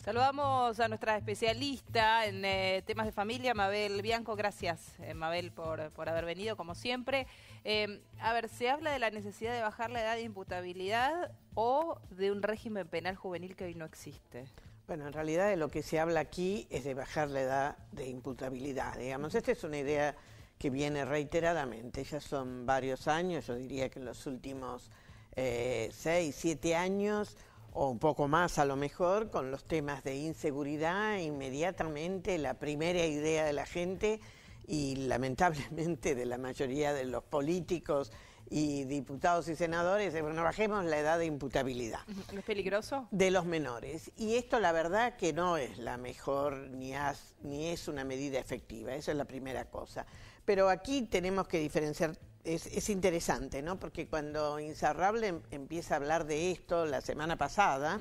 Saludamos a nuestra especialista en temas de familia, Mabel Bianco. Gracias, Mabel, por haber venido, como siempre. A ver, ¿se habla de la necesidad de bajar la edad de imputabilidad o de un régimen penal juvenil que hoy no existe? Bueno, en realidad de lo que se habla aquí es de bajar la edad de imputabilidad, digamos. Esta es una idea que viene reiteradamente, ya son varios años, yo diría que en los últimos 6, 7 años, o un poco más a lo mejor, con los temas de inseguridad, inmediatamente la primera idea de la gente y lamentablemente de la mayoría de los políticos y diputados y senadores, bueno, bajemos la edad de imputabilidad. ¿Es peligroso? De los menores. Y esto la verdad que no es la mejor ni es una medida efectiva, esa es la primera cosa. Pero aquí tenemos que diferenciar. Es interesante, ¿no? Porque cuando Insaurrable empieza a hablar de esto la semana pasada,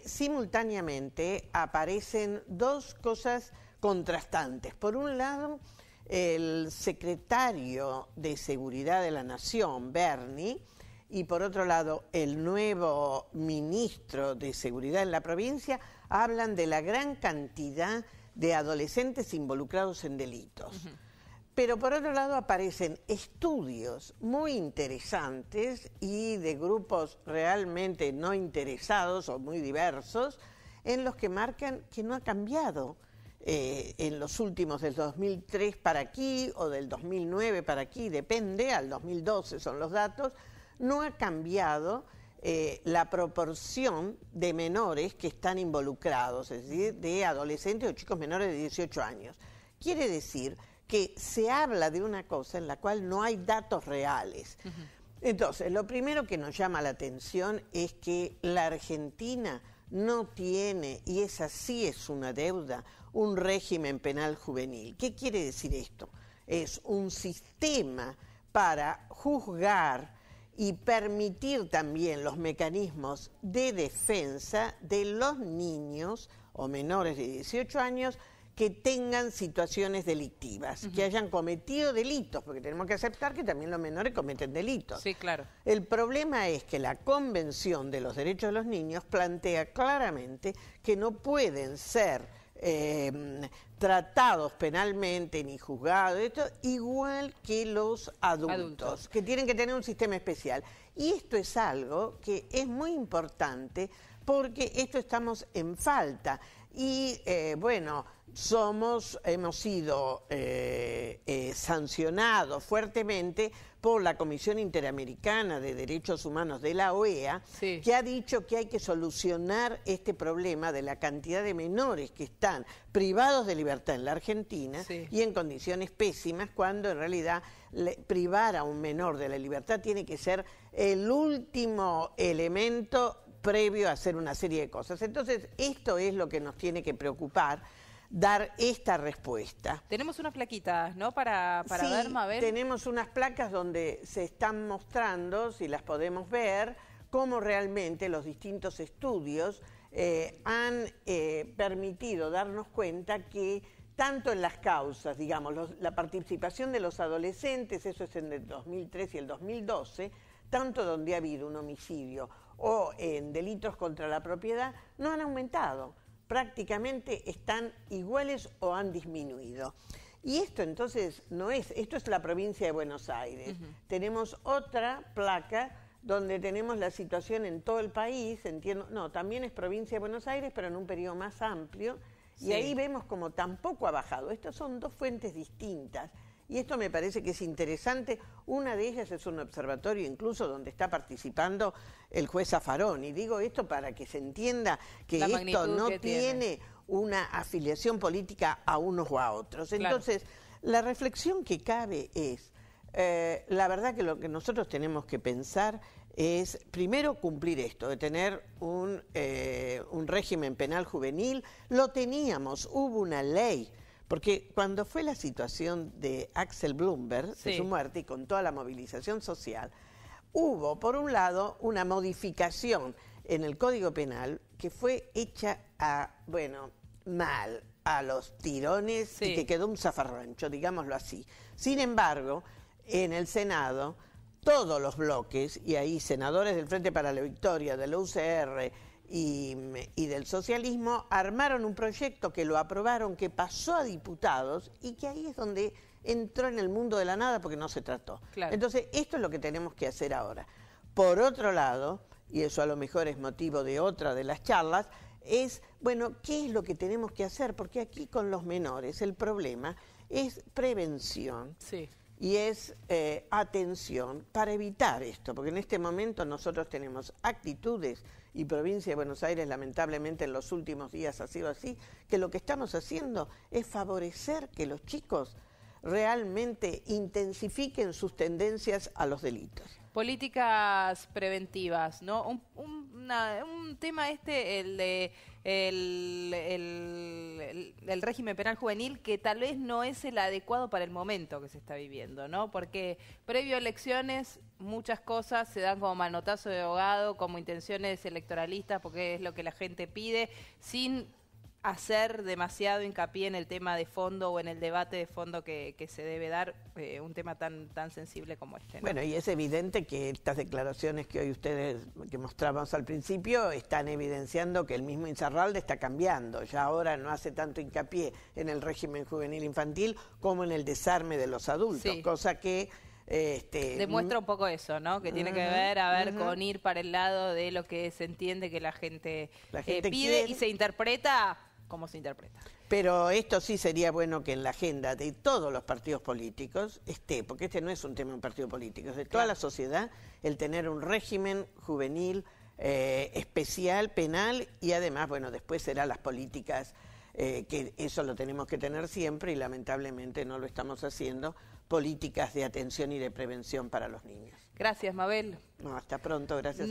simultáneamente aparecen dos cosas contrastantes. Por un lado, el secretario de Seguridad de la Nación, Berni, y por otro lado, el nuevo ministro de Seguridad en la provincia, hablan de la gran cantidad de adolescentes involucrados en delitos. Pero por otro lado aparecen estudios muy interesantes y de grupos realmente no interesados o muy diversos en los que marcan que no ha cambiado en los últimos del 2003 para aquí o del 2009 para aquí, depende, al 2012 son los datos, no ha cambiado la proporción de menores que están involucrados, es decir, de adolescentes o chicos menores de 18 años. Quiere decir que se habla de una cosa en la cual no hay datos reales. Entonces, lo primero que nos llama la atención es que la Argentina no tiene, y esa sí es una deuda, un régimen penal juvenil. ¿Qué quiere decir esto? Es un sistema para juzgar y permitir también los mecanismos de defensa de los niños o menores de 18 años que tengan situaciones delictivas, que hayan cometido delitos, porque tenemos que aceptar que también los menores cometen delitos. Sí, claro. El problema es que la Convención de los Derechos de los Niños plantea claramente que no pueden ser tratados penalmente ni juzgados, esto, igual que los adultos, que tienen que tener un sistema especial. Y esto es algo que es muy importante porque esto estamos en falta. Y bueno, hemos sido sancionados fuertemente por la Comisión Interamericana de Derechos Humanos de la OEA, sí, que ha dicho que hay que solucionar este problema de la cantidad de menores que están privados de libertad en la Argentina, sí, y en condiciones pésimas, cuando en realidad privar a un menor de la libertad tiene que ser el último elemento previo a hacer una serie de cosas. Entonces, esto es lo que nos tiene que preocupar, dar esta respuesta. Tenemos unas plaquitas, ¿no? Para sí, ver, Mabel. Tenemos unas placas donde se están mostrando, si las podemos ver, cómo realmente los distintos estudios han permitido darnos cuenta que tanto en las causas, digamos, la participación de los adolescentes, eso es en el 2003 y el 2012, tanto donde ha habido un homicidio o en delitos contra la propiedad, no han aumentado. Prácticamente están iguales o han disminuido. Y esto entonces esto es la provincia de Buenos Aires. Tenemos otra placa donde tenemos la situación en todo el país, también es provincia de Buenos Aires, pero en un periodo más amplio, sí, y ahí vemos como tampoco ha bajado. Estas son dos fuentes distintas. Y esto me parece que es interesante. Una de ellas es un observatorio incluso donde está participando el juez Zaffaroni. Y digo esto para que se entienda que esto no tiene una afiliación política a unos o a otros. Entonces, claro, la reflexión que cabe es, la verdad que lo que nosotros tenemos que pensar es, primero, cumplir esto, de tener un régimen penal juvenil. Lo teníamos, hubo una ley. Porque cuando fue la situación de Axel Bloomberg, sí, de su muerte y con toda la movilización social, hubo, por un lado, una modificación en el Código Penal que fue hecha mal, a los tirones, sí, y que quedó un zafarrancho, digámoslo así. Sin embargo, en el Senado, todos los bloques, y ahí senadores del Frente para la Victoria, de la UCR y del socialismo, armaron un proyecto que lo aprobaron, que pasó a diputados y que ahí es donde entró en el mundo de la nada porque no se trató. Claro. Entonces, esto es lo que tenemos que hacer ahora. Por otro lado, y eso a lo mejor es motivo de otra de las charlas, es, bueno, ¿qué es lo que tenemos que hacer? Porque aquí con los menores el problema es prevención. Sí. Y es atención para evitar esto, porque en este momento nosotros tenemos actitudes, y Provincia de Buenos Aires lamentablemente en los últimos días ha sido así, que lo que estamos haciendo es favorecer que los chicos realmente intensifiquen sus tendencias a los delitos. Políticas preventivas, ¿no? Un tema el de el régimen penal juvenil, que tal vez no es el adecuado para el momento que se está viviendo, ¿no? Porque previo a elecciones muchas cosas se dan como manotazo de ahogado, como intenciones electoralistas, porque es lo que la gente pide, sin hacer demasiado hincapié en el tema de fondo o en el debate de fondo que se debe dar, un tema tan sensible como este, ¿no? Bueno, y es evidente que estas declaraciones que hoy ustedes, que mostramos al principio, están evidenciando que el mismo Insaurralde está cambiando. Ya ahora no hace tanto hincapié en el régimen juvenil infantil como en el desarme de los adultos, sí. Cosa que... demuestra un poco eso, ¿no? Que tiene que ver, con ir para el lado de lo que se entiende que la gente pide quiere, y se interpreta como se interpreta. Pero esto sí sería bueno que en la agenda de todos los partidos políticos esté, porque este no es un tema de un partido político, es de toda la sociedad, el tener un régimen juvenil especial, penal, y además, bueno, después serán las políticas, que eso lo tenemos que tener siempre y lamentablemente no lo estamos haciendo, políticas de atención y de prevención para los niños. Gracias, Mabel. No, hasta pronto, gracias.